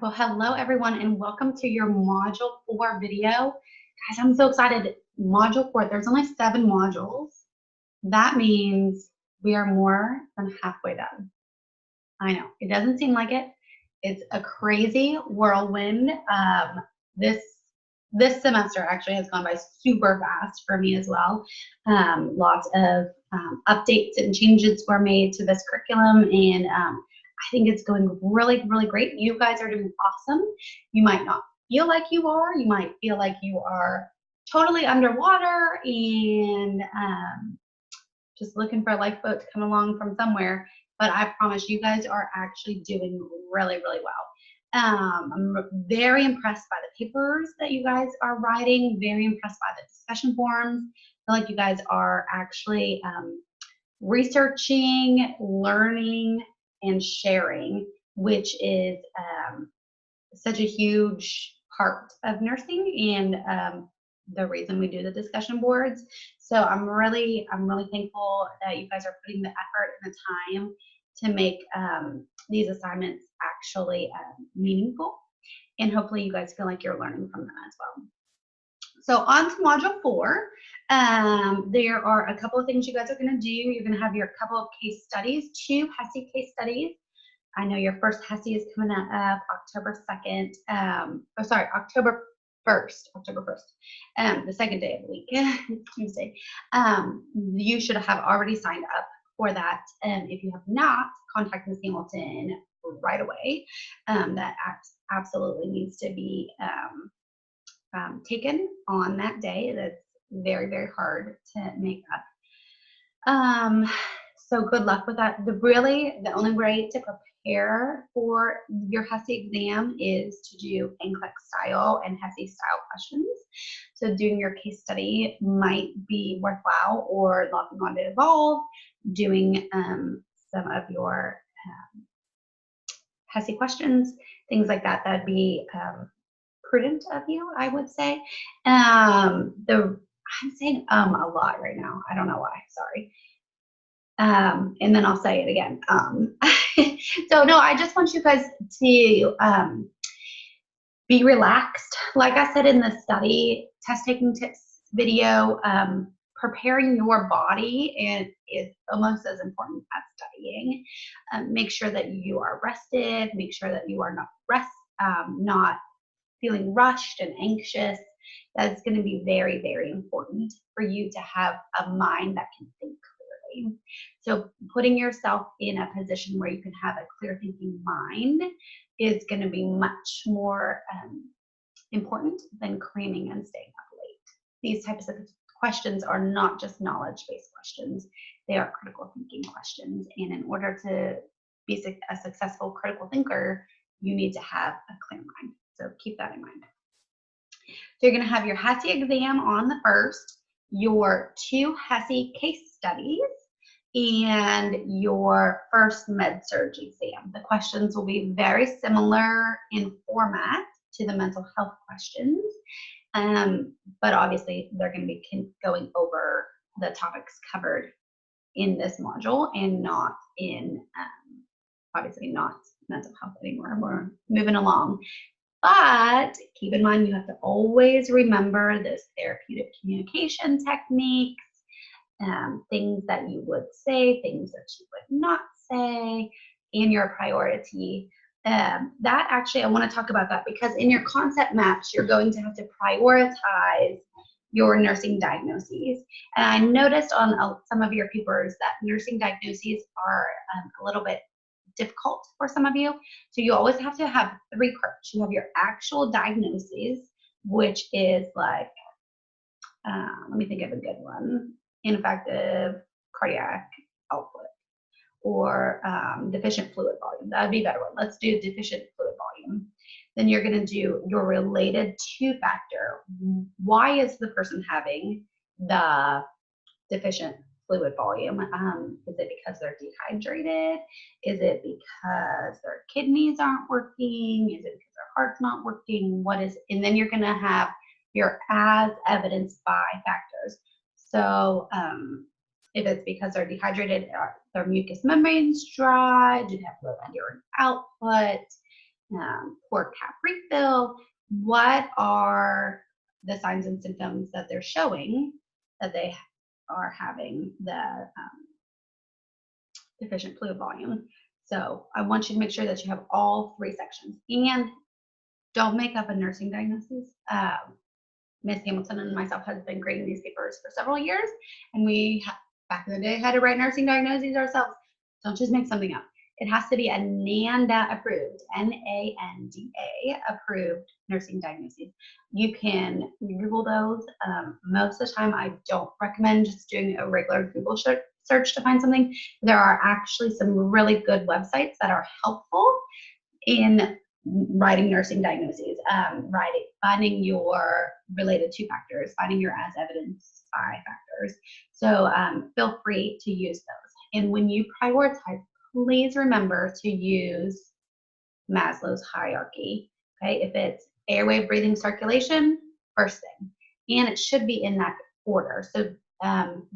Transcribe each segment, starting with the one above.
Well, hello everyone and welcome to your Module 4 video. Guys, I'm so excited. Module 4, there's only 7 modules. That means we are more than halfway done. I know, it doesn't seem like it. It's a crazy whirlwind. This semester actually has gone by super fast for me as well. Lots of updates and changes were made to this curriculum, and I think it's going really, really great. You guys are doing awesome. You might not feel like you are. You might feel like you are totally underwater and just looking for a lifeboat to come along from somewhere. But I promise you guys are actually doing really, really well. I'm very impressed by the papers that you guys are writing, very impressed by the discussion forums. I feel like you guys are actually researching, learning, and sharing, which is such a huge part of nursing and the reason we do the discussion boards. So I'm really thankful that you guys are putting the effort and the time to make these assignments actually meaningful, and hopefully you guys feel like you're learning from them as well. So on to Module 4, there are a couple of things you guys are going to do. You're going to have your couple of case studies, 2 HESI case studies. I know your first HESI is coming up October 2nd. October 1st, the second day of the week, Tuesday. You should have already signed up for that. If you have not, contact Ms. Hamilton right away. That absolutely needs to be taken on that day. That's very, very hard to make up. So good luck with that. The only way to prepare for your HESI exam is to do NCLEX style and HESI style questions. So doing your case study might be worthwhile, or logging on to Evolve, doing some of your HESI questions, things like that. That'd be prudent of you, I would say. I'm saying a lot right now. I don't know why. Sorry. And then I'll say it again. So no, I just want you guys to be relaxed. Like I said in the study test taking tips video, preparing your body is almost as important as studying. Make sure that you are rested. Make sure that you are not feeling rushed and anxious. That's going to be very, very important for you to have a mind that can think clearly. So putting yourself in a position where you can have a clear thinking mind is going to be much more important than cramming and staying up late. These types of questions are not just knowledge-based questions. They are critical thinking questions. And in order to be a successful critical thinker, you need to have a clear mind. So keep that in mind. So you're going to have your HESI exam on the 1st, your 2 HESI case studies, and your first med-surg exam. The questions will be very similar in format to the mental health questions, but obviously they're going to be going over the topics covered in this module and not in, obviously not mental health anymore. We're moving along. But keep in mind, you have to always remember those therapeutic communication techniques, things that you would say, things that you would not say, and your priority. That actually, I want to talk about that because in your concept maps, you're going to have to prioritize your nursing diagnoses. And I noticed on some of your papers that nursing diagnoses are a little bit difficult for some of you. So you always have to have 3 parts. You have your actual diagnoses, which is like, let me think of a good one, ineffective cardiac output, or deficient fluid volume. That would be a better one. Let's do deficient fluid volume. Then you're going to do your related to factor. Why is the person having the deficient fluid volume? Is it because they're dehydrated? Is it because their kidneys aren't working? Is it because their heart's not working? What is? And then you're going to have your as evidenced by factors. So if it's because they're dehydrated, their mucous membranes dry, do they have low urine output? poor cap refill. What are the signs and symptoms that they're showing that they are having the deficient fluid volume? So I want you to make sure that you have all 3 sections, and don't make up a nursing diagnosis. Miss Hamilton and myself have been grading these papers for several years, and we back in the day had to write nursing diagnoses ourselves. Don't just make something up. It has to be a NANDA approved, NANDA approved nursing diagnoses. You can Google those. Most of the time, I don't recommend just doing a regular Google search to find something. There are actually some really good websites that are helpful in writing nursing diagnoses, finding your related to factors, finding your as evidenced by factors. So feel free to use those. And when you prioritize, please remember to use Maslow's hierarchy. Okay, if it's airway, breathing, circulation, first thing, and it should be in that order. So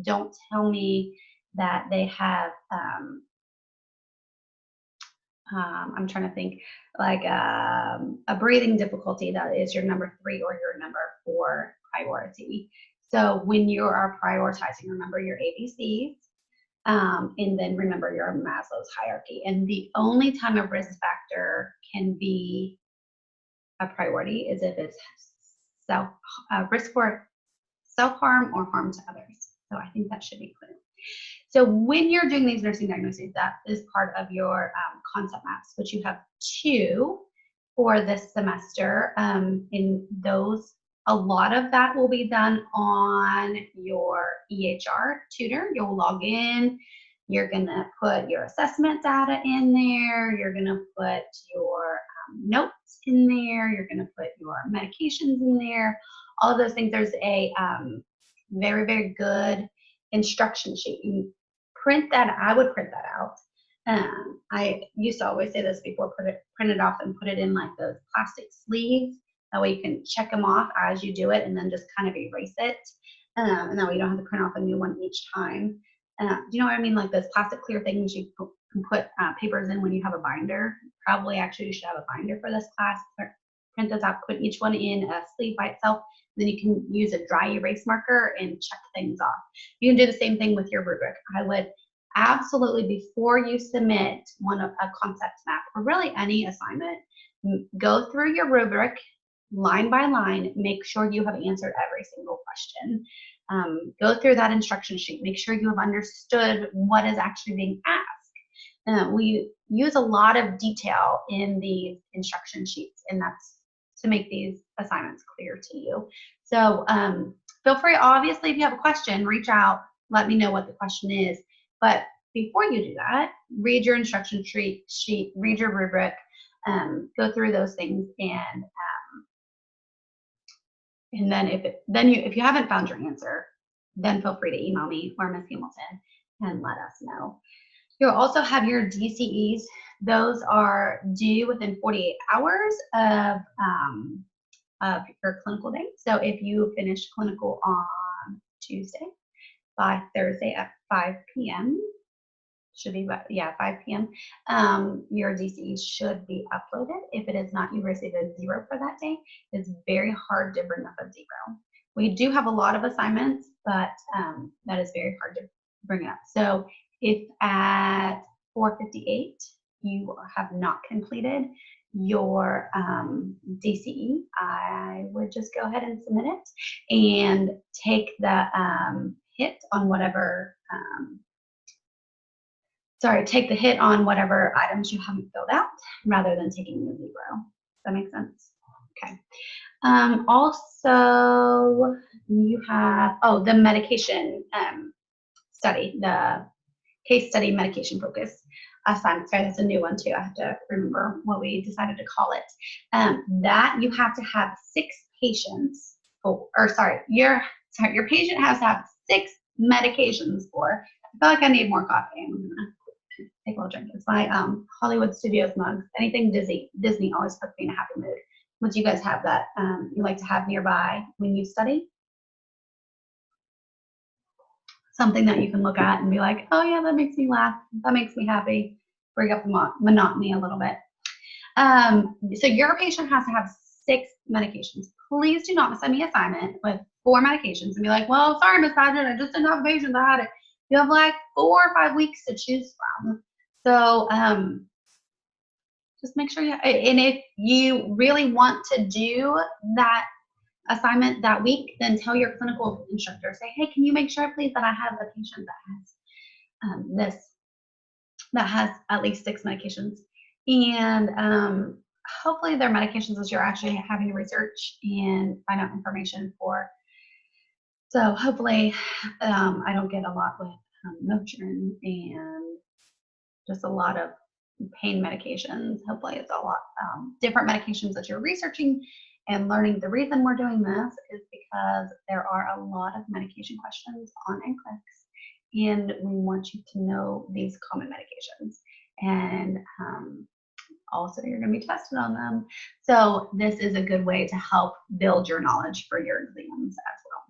don't tell me that they have. I'm trying to think, like a breathing difficulty that is your number 3 or your number 4 priority. So when you are prioritizing, remember your ABCs, and then remember your Maslow's hierarchy. And the only time a risk factor can be a priority is if it's risk for self-harm or harm to others. So I think that should be clear. So when you're doing these nursing diagnoses, that is part of your concept maps, which you have 2 for this semester. In those, a lot of that will be done on your EHR tutor. You'll log in. You're going to put your assessment data in there. You're going to put your notes in there. You're going to put your medications in there. All of those things. There's a very, very good instruction sheet. You print that. I would print that out. I used to always say this before, print it off and put it in like those plastic sleeves. That way you can check them off as you do it and then just kind of erase it. And that way you don't have to print off a new one each time. Do you know what I mean? Like those plastic clear things you can put papers in when you have a binder. Probably actually you should have a binder for this class. Print those out, put each one in a sleeve by itself. Then you can use a dry erase marker and check things off. You can do the same thing with your rubric. I would absolutely, before you submit a concept map or really any assignment, go through your rubric line by line, make sure you have answered every single question. Go through that instruction sheet, make sure you have understood what is actually being asked. We use a lot of detail in the instruction sheets, and that's to make these assignments clear to you. So feel free, obviously, if you have a question, reach out, let me know what the question is. But before you do that, read your instruction sheet, read your rubric, go through those things, and then if you haven't found your answer, then feel free to email me or Miss Hamilton and let us know. You'll also have your DCEs. Those are due within 48 hours of your clinical day. So if you finish clinical on Tuesday, by Thursday at 5 p.m., should be, 5 p.m., your DCE should be uploaded. If it is not, you receive a 0 for that day. It's very hard to bring up a 0. We do have a lot of assignments, but that is very hard to bring it up. So if at 4:58 you have not completed your DCE, I would just go ahead and submit it and take the hit on whatever, take the hit on whatever items you haven't filled out rather than taking the 0. Does that make sense? Okay. Also, you have, the medication study, the case study medication focus assignment. Sorry, that's a new one too. I have to remember what we decided to call it. That you have to have 6 patients, your patient has to have 6 medications for. I feel like I need more coffee. I'm gonna take a little drink. It's my Hollywood Studios mug. Anything Disney always puts me in a happy mood. Would you guys have that you like to have nearby when you study? Something that you can look at and be like, oh yeah, that makes me laugh. That makes me happy. Bring up the monotony a little bit. So your patient has to have 6 medications. Please do not send me an assignment with 4 medications and be like, well, sorry, Miss Paget, I just didn't have a patient that had it. You have like 4 or 5 weeks to choose from. So just make sure and if you really want to do that assignment that week, then tell your clinical instructor, say, hey, can you make sure please that I have a patient that has that has at least 6 medications. And hopefully their medications that you're actually having to research and find out information for. So hopefully I don't get a lot with Motrin and just a lot of pain medications. Hopefully it's a lot different medications that you're researching and learning. The reason we're doing this is because there are a lot of medication questions on NCLEX, and we want you to know these common medications. And also you're going to be tested on them. So this is a good way to help build your knowledge for your exams as well.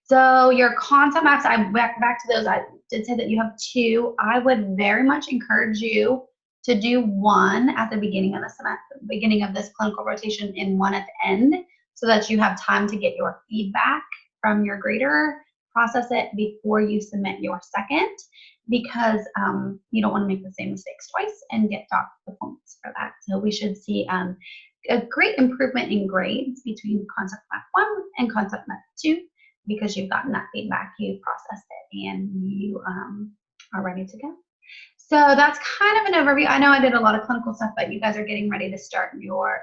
So your concept maps, I back to those. I did say that you have 2. I would very much encourage you to do 1 at the beginning of the semester, beginning of this clinical rotation, and 1 at the end, so that you have time to get your feedback from your grader, process it before you submit your second, because you don't want to make the same mistakes twice and get docked the points for that. So we should see a great improvement in grades between concept map 1 and concept map 2, because you've gotten that feedback, you've processed it, and you are ready to go. So that's kind of an overview. I know I did a lot of clinical stuff, but you guys are getting ready to start your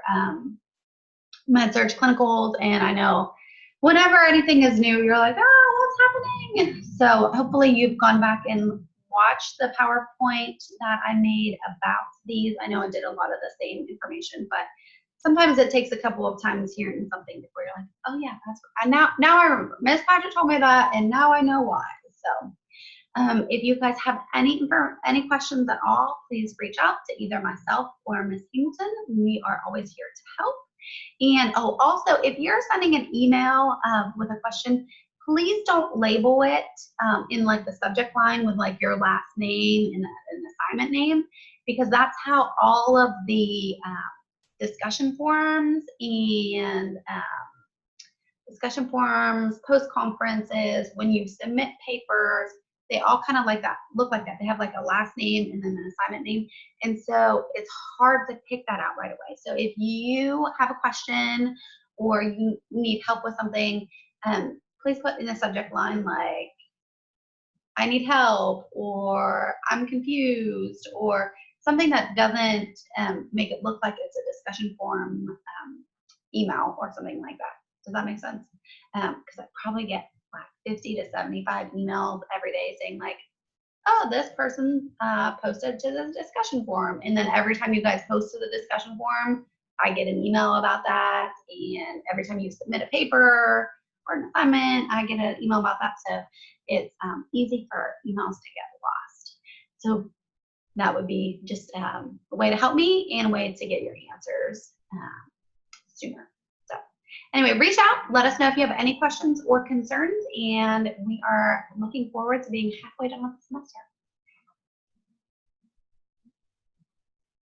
med-surg clinicals, and I know whenever anything is new, you're like, oh, what's happening? So hopefully you've gone back and watched the PowerPoint that I made about these. I know I did a lot of the same information, but sometimes it takes a couple of times hearing something before you're like, oh yeah, that's now I remember. Miss Paget told me that, and now I know why. So if you guys have any questions at all, please reach out to either myself or Miss Hamilton. We are always here to help. And oh, also, if you're sending an email with a question, please don't label it in like the subject line with like your last name and an assignment name, because that's how all of the discussion forums and post conferences, when you submit papers, they all kind of like that, look like that. They have like a last name and then an assignment name. And so it's hard to pick that out right away. So if you have a question or you need help with something, please put in the subject line like, I need help, or I'm confused, or something that doesn't make it look like it's a discussion forum email or something like that. Does that make sense? Because I probably get like 50 to 75 emails every day saying like, oh, this person posted to the discussion forum. And then every time you guys post to the discussion forum, I get an email about that. And every time you submit a paper or an assignment, I get an email about that. So it's easy for emails to get lost. So that would be just a way to help me and a way to get your answers sooner. So anyway, reach out, let us know if you have any questions or concerns, and we are looking forward to being halfway done with the semester.